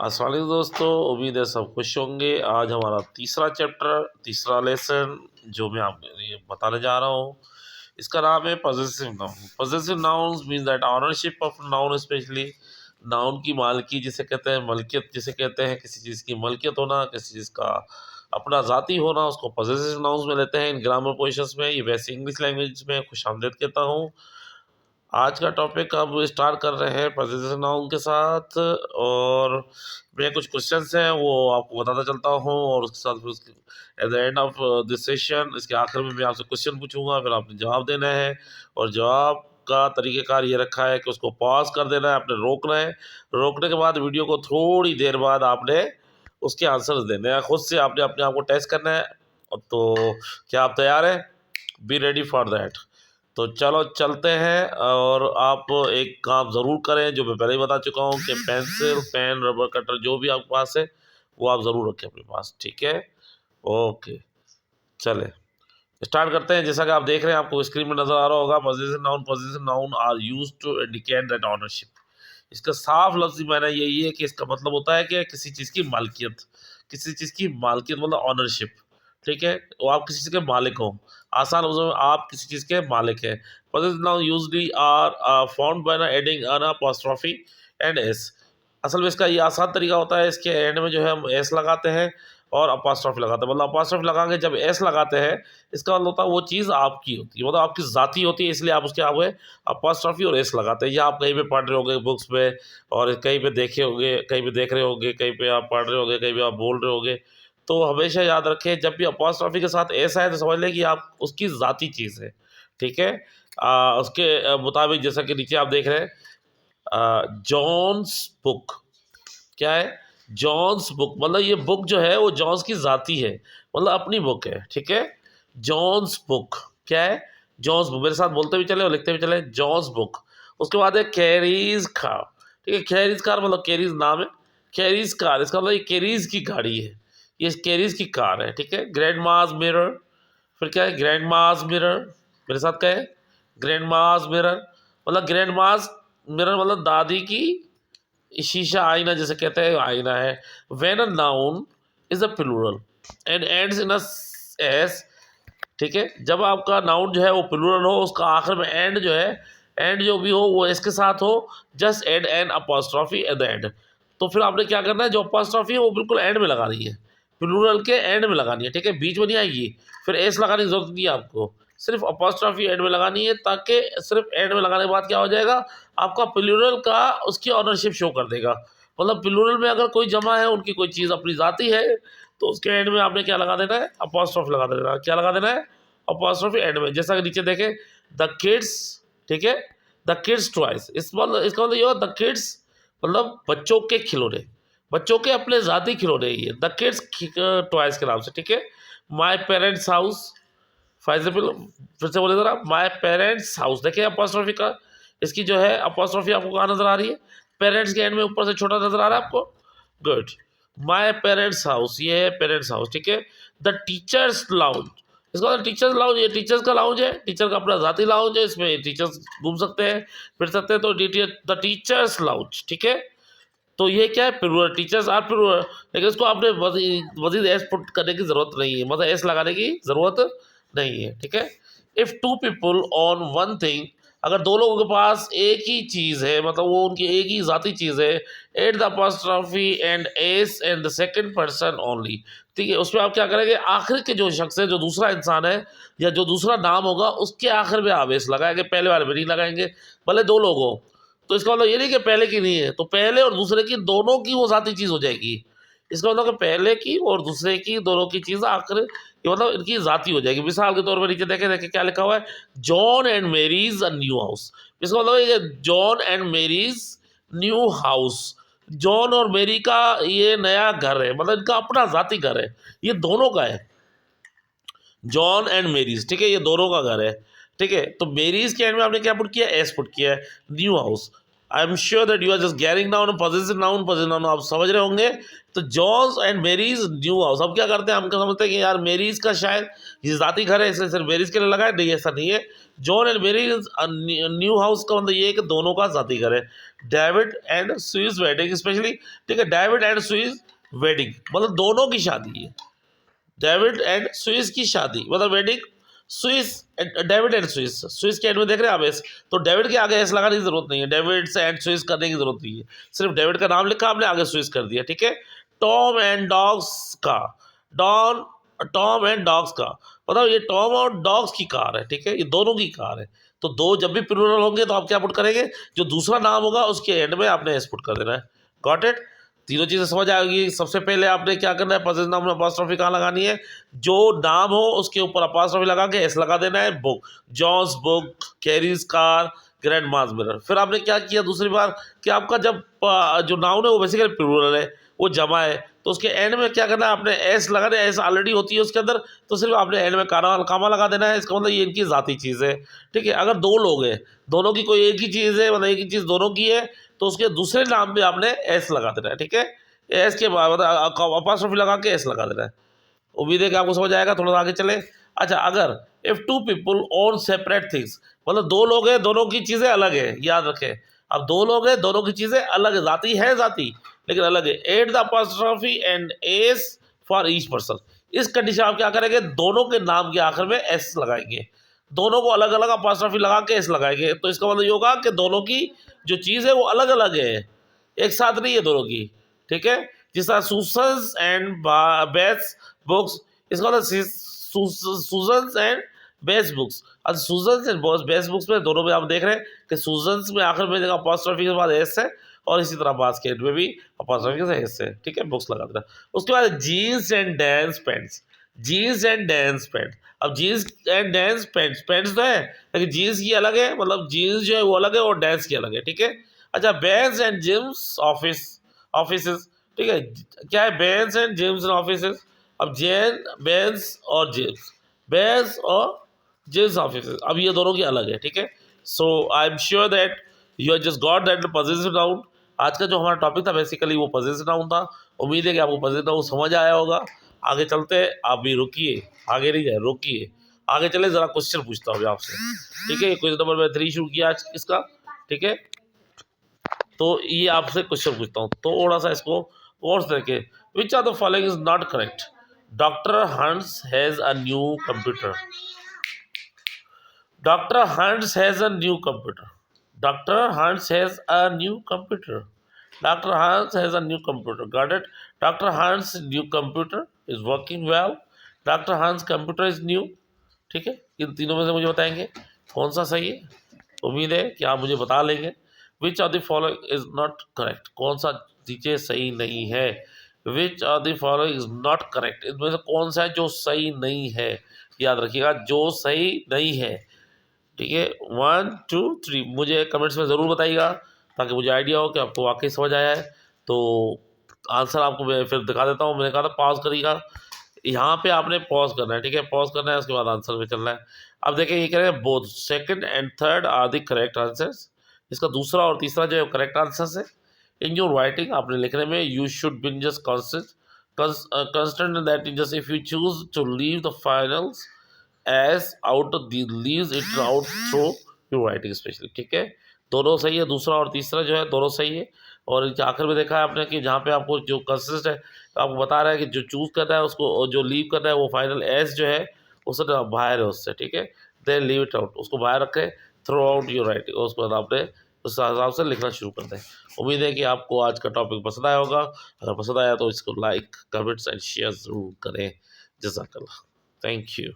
अस्सलाम वालेकुम दोस्तों, उम्मीद है सब खुश होंगे। आज हमारा तीसरा चैप्टर, तीसरा लेसन जो मैं आपको ये बताने जा रहा हूँ, इसका नाम है possessive noun. Possessive nouns mean that ownership of noun, specially noun की मालकी जिसे कहते हैं, मलकियत जिसे कहते हैं, किसी चीज़ की मलकियत होना, किसी चीज़ का अपना ज़ाती होना, उसको पॉजेसिव नाउन्स में लेते हैं इन ग्रामर पोजिशंस में। ये वैसे इंग्लिश लैंग्वेज में खुशामदीद कहता हूँ। आज का टॉपिक अब स्टार्ट कर रहे हैं पॉजेसिव नाउन के साथ, और मेरे कुछ क्वेश्चंस हैं वो आपको बताता चलता हूँ, और उसके साथ फिर उसके eight the end of this session, इसके आखिर में मैं आपसे क्वेश्चन पूछूंगा, फिर आपने जवाब देना है। और जवाब का तरीक़ेकार ये रखा है कि उसको पॉज कर देना है, आपने रोकना है। रोकने के बाद वीडियो को थोड़ी देर बाद आपने उसके आंसर्स देने हैं, खुद से आपने अपने आप को टेस्ट करना है। तो क्या आप तैयार हैं? Be ready for that. तो चलो चलते हैं। और आप एक काम ज़रूर करें जो मैं पहले ही बता चुका हूँ कि पेंसिल, पेन, रबर कटर जो भी आपके पास है वो आप ज़रूर रखें अपने पास, ठीक है? ओके, चले स्टार्ट करते हैं। जैसा कि आप देख रहे हैं, आपको स्क्रीन में नज़र आ रहा होगा, possessive noun are used to indicate that ownership. इसका साफ लफ्ज़ी मायना यही है कि इसका मतलब होता है कि किसी चीज़ की मालकियत, किसी चीज़ की मालकियत मतलब ऑनरशिप, ठीक है? वो आप किसी चीज़ के मालिक हो। आसान लफ्ज़ों में आप किसी चीज़ के मालिक हैं। Possessive noun usually are found by ना adding an apostrophe and s. असल में इसका ये आसान तरीका होता है, इसके एंड में जो है हम एस लगाते हैं और अपॉस्ट्रोफी लगाते हैं। मतलब अपॉस्ट्रोफी लगाएंगे जब एस लगाते हैं, इसका मतलब होता है वो चीज़ आपकी होती है, मतलब आपकी ज़ाती होती है, इसलिए आप उसके आगे अपॉस्ट्रोफी और एस लगाते हैं। या आप कहीं पे पढ़ रहे होंगे बुक्स में, और कहीं पे देखे होंगे, कहीं पे देख रहे होंगे, कहीं पे आप पढ़ रहे होंगे, कहीं पे आप बोल रहे होंगे। तो हमेशा याद रखें, जब भी अपॉस्ट्रोफी के साथ एस आए तो समझ लें कि आप उसकी ज़ाती चीज़ है, ठीक है? उसके मुताबिक जैसा कि नीचे आप देख रहे हैं, जॉन्स बुक क्या है? जॉन्स बुक मतलब ये बुक जो है वो जॉन्स की ज़ाती है, मतलब अपनी बुक है, ठीक है? जॉन्स बुक क्या है? जॉन्स बुक, मेरे साथ बोलते भी चले और लिखते भी चले, जॉन्स बुक। उसके बाद है कैरीज कार, ठीक है? कैरीज कार मतलब कैरीज नाम है, कैरीज कार इसका मतलब ये कैरीज की गाड़ी है, ये कैरीज की कार है, ठीक है? ग्रैंड माज मिरर, फिर क्या है? ग्रैंड माज मिरर, मेरे साथ क्या है? ग्रैंड माज मिरर मतलब ग्रैंड माज मिरर मतलब दादी की शीशा, आईना जिसे कहते हैं, आईना है। When a noun is a plural and ends in a S, ठीक है? जब आपका नाउन जो है वो प्लूरल हो, उसका आखिर में एंड जो है, एंड जो भी हो वो इसके साथ हो, just add an apostrophe at the end. तो फिर आपने क्या करना है, जो अपॉस्ट्रोफी है वो बिल्कुल एंड में लगानी है, प्लूरल के एंड में लगानी है, ठीक है? बीच में नहीं आएगी। फिर एस लगाने की जरूरत नहीं है आपको, सिर्फ अपॉस्ट्रोफी एंड में लगानी है, ताकि सिर्फ एंड में लगाने के बाद क्या हो जाएगा, आपका प्लूरल का उसकी ऑनरशिप शो कर देगा। मतलब प्लूरल में अगर कोई जमा है, उनकी कोई चीज़ अपनी जाती है, तो उसके एंड में आपने क्या लगा देना है? अपॉस्ट्रोफी लगा देना है। क्या लगा देना है? अपॉस्ट्रोफी एंड में। जैसा कि नीचे देखें, द किड्स, ठीक है? द किड्स टॉयज, इसका मतलब ये होगा द किड्स मतलब बच्चों के खिलौने, बच्चों के अपने ज़ाती खिलौने, ये द किड्स टॉयज के नाम से, ठीक है? My parents house, for example, फिर से बोले ज़रा, माई पेरेंट्स हाउस, देखिए अपॉस्ट्रोफी का, इसकी जो है अपॉस्ट्रोफी आपको कहाँ नज़र आ रही है? पेरेंट्स के एंड में ऊपर से छोटा नज़र आ रहा है आपको? गुड। माई पेरेंट्स हाउस, ये है पेरेंट्स हाउस, ठीक है? द टीचर्स लाउंज, इसका मतलब टीचर्स लाउंज, ये टीचर्स का लाउंज है, टीचर का अपना ज़ाती लाउंज है, इसमें टीचर्स घूम सकते हैं, फिर सकते हैं, तो द टीचर्स लाउंज, ठीक है? तो ये क्या है? Plural, teachers are plural. लेकिन इसको आपने मजीद एस पुट करने की ज़रूरत नहीं है, मतलब एस लगाने की ज़रूरत नहीं है, ठीक है? If two people on one thing, अगर दो लोगों के पास एक ही चीज़ है, मतलब वो उनकी एक ही ज़ाती चीज़ है, at the apostrophe and S and the second person only, ठीक है? उसमें आप क्या करेंगे, आखिर के जो शख्स है, जो दूसरा इंसान है या जो दूसरा नाम होगा, उसके आखिर में आप एस लगाएंगे, पहले वाले में नहीं लगाएंगे, भले दो लोग हो। तो इसका मतलब ये नहीं कि पहले की नहीं है, तो पहले और दूसरे की दोनों की वो ज़ाती चीज़ हो जाएगी। इसका मतलब कि पहले की और दूसरे की दोनों की चीज़ आखिर, ये मतलब इनकी ज़ाती हो जाएगी। मिसाल के तौर पर नीचे देखें, देखें क्या लिखा हुआ है, John and Mary's a new house. इसका मतलब ये John and Mary's new house, John और मेरी का ये नया घर है, मतलब इनका अपना ज़ाती घर है, ये दोनों का है, जॉन एंड मेरीज, ठीक है? ये दोनों का घर है, ठीक है? तो मेरीज के एंड में आपने क्या पुट किया? एस पुट किया है। New house, I am sure that you are just getting down positive noun आप समझ रहे होंगे। तो John's and Mary's new house, अब क्या करते हैं, हम क्या समझते हैं कि यार मेरीज का शायद ये जाती घर है इसलिए सिर्फ मेरीज के लिए लगा है, नहीं ऐसा नहीं है। John and Mary's new house का मतलब ये है कि दोनों का जाती घर है। David and Swiss wedding specially, ठीक है, डेविड एंड सुइज वेडिंग मतलब दोनों की शादी है। डेविड एंड स्विस की शादी मतलब wedding, Swiss David and Swiss, Swiss के एंड में देख रहे हैं आप एस, तो डेविड के आगे एस लगाने की जरूरत नहीं है, डेविड से एंड स्विस करने की जरूरत नहीं है, सिर्फ डेविड का नाम लिखा आपने आगे स्विस कर दिया, ठीक है। टॉम एंड डॉग्स का, डॉन टॉम एंड डॉग्स का मतलब ये टॉम और डॉग्स की कार है, ठीक है, ये दोनों की कार है। तो दो जब भी प्लूरल होंगे तो आप क्या पुट करेंगे, जो दूसरा नाम होगा उसके एंड में आपने एस पुट कर देना है। गॉट इट, तीनों चीज़ें समझ आएगी। सबसे पहले आपने क्या करना है, पॉजिटिव नाउन में अपॉस्ट्रोफी कहाँ लगानी है, जो नाम हो उसके ऊपर अपॉस्ट्रोफी लगा के एस लगा देना है। Book, John's book, Carrie's car, grandma's mirror. फिर आपने क्या किया दूसरी बार कि आपका जब जो नाउन है वो बेसिकली प्लूरल है, वो जमा है, तो उसके एंड में क्या करना है, आपने एस लगाना है, एस ऑलरेडी होती है उसके अंदर, तो सिर्फ आपने एंड में कामा लगा देना है। इसका मतलब ये इनकी ज़ाती चीज़ है, ठीक है। अगर दो लोग हैं, दोनों की कोई एक ही चीज़ है, मतलब एक ही चीज़ दोनों की है, तो उसके दूसरे नाम पे आपने एस लगा देना है, ठीक है। एस के बाद मतलब अपॉस्ट्रोफी लगा के एस लगा देना है। उम्मीद है कि आपको समझ आएगा, थोड़ा सा आगे चले। अच्छा, अगर if two people own separate things, मतलब दो लोग हैं दोनों की चीज़ें अलग है, याद रखें। अब दो लोग हैं दोनों की चीज़ें अलग है, जाती है जाती लेकिन अलग है। Add the apostrophe and S for each person, इस कंडीशन आप क्या करेंगे, दोनों के नाम के आखिर में एस लगाएंगे, दोनों को अलग अलग अपॉस्ट्रोफी लगा के एस लगाएंगे। तो इसका मतलब ये होगा कि दोनों की जो चीज़ है वो अलग अलग है, एक साथ नहीं है दोनों की, ठीक है। जिस तरह सूसन्स एंड बेस बुक्स, इसका मतलब सूजन्स एंड बेस बुक्स। अब सूजन्स एंड बेस बुक्स में दोनों में आप देख रहे हैं कि सूजन्स में आखिर में जगह अपॉस्ट्रोफी के बाद एस है, और इसी तरह बास्केट में भी अपॉस्ट्रोफी से एस है, ठीक है, बुक्स लगा देना। उसके बाद jeans and dance pants, jeans and dance pant. अब jeans and dance pants, pants तो है लेकिन जीन्स की अलग है, मतलब जीन्स जो है वो अलग है और डांस की अलग है, ठीक है। अच्छा, बैंस एंड जिम्स ऑफिसेस, ठीक है, क्या है Ben's and Jim's and offices. अब जैन बैंस और जिम्स, बैंस और जिम्स ऑफिसेस, अब ये दोनों की अलग है, ठीक है। So I am sure that you have just got that positive noun. आज का जो हमारा टॉपिक था बेसिकली वो पॉजिटिव नाउन था। उम्मीद है कि आपको पॉजिटिव नाउन समझ आया होगा। आगे चलते हैं, आप भी रुकिए, आगे नहीं जाए, रुकिए, आगे चले, जरा क्वेश्चन पूछता हूँ आपसे, ठीक है। क्वेश्चन नंबर मैं 3 शुरू किया आज इसका, ठीक है। तो ये आपसे क्वेश्चन पूछता हूँ, थोड़ा सा इसको और देखे। Which are the following is not correct. Doctor Hunt's has a new computer, doctor Hunt's has a new computer, doctor Hunt's has a new computer, doctor Hunt's has a new computer. Got it, doctor Hunt's new computer is working well, doctor Hunt's computer is new, ठीक है। इन तीनों में से मुझे बताएंगे कौन सा सही है। उम्मीद है कि आप मुझे बता लेंगे। Which of the following is not correct, कौन सा चीज़ें सही नहीं है। Which of the following is not correct, इनमें से कौन सा है जो सही नहीं है। याद रखिएगा, जो सही नहीं है, ठीक है। 1 2 3 मुझे कमेंट्स में ज़रूर बताइएगा ताकि मुझे आइडिया हो कि आपको वाकई समझ आया है। तो आंसर आपको मैं फिर दिखा देता हूँ। मैंने कहा था पॉज करिएगा, यहाँ पे आपने पॉज करना है, ठीक है, पॉज करना है, उसके बाद आंसर में चलना है। अब देखिए ये कह रहे हैं both second and third are the correct answers, इसका दूसरा और तीसरा जो है करेक्ट आंसर्स है। इन योर राइटिंग आपने लिखने में you should been just constant that just if you choose to leave the finals as out leaves it out through your writing specially, ठीक है। दोनों सही है, दूसरा और तीसरा जो है दोनों सही है। और आखिर में देखा है आपने कि जहाँ पे आपको जो कंसिस्ट है तो आपको बता रहा है कि जो चूज़ करना है उसको, और जो लीव करना है वो फाइनल एस जो है उससे बाहर है उससे, ठीक है। देन लीव इट आउट, उसको बाहर रखें थ्रू आउट योर राइटिंग, उसके बाद आपने उस हिसाब से लिखना शुरू कर दें। उम्मीद है कि आपको आज का टॉपिक पसंद आया होगा। अगर पसंद आया तो इसको लाइक कमेंट्स एंड शेयर ज़रूर करें। जज़ाकल्लाह, थैंक यू।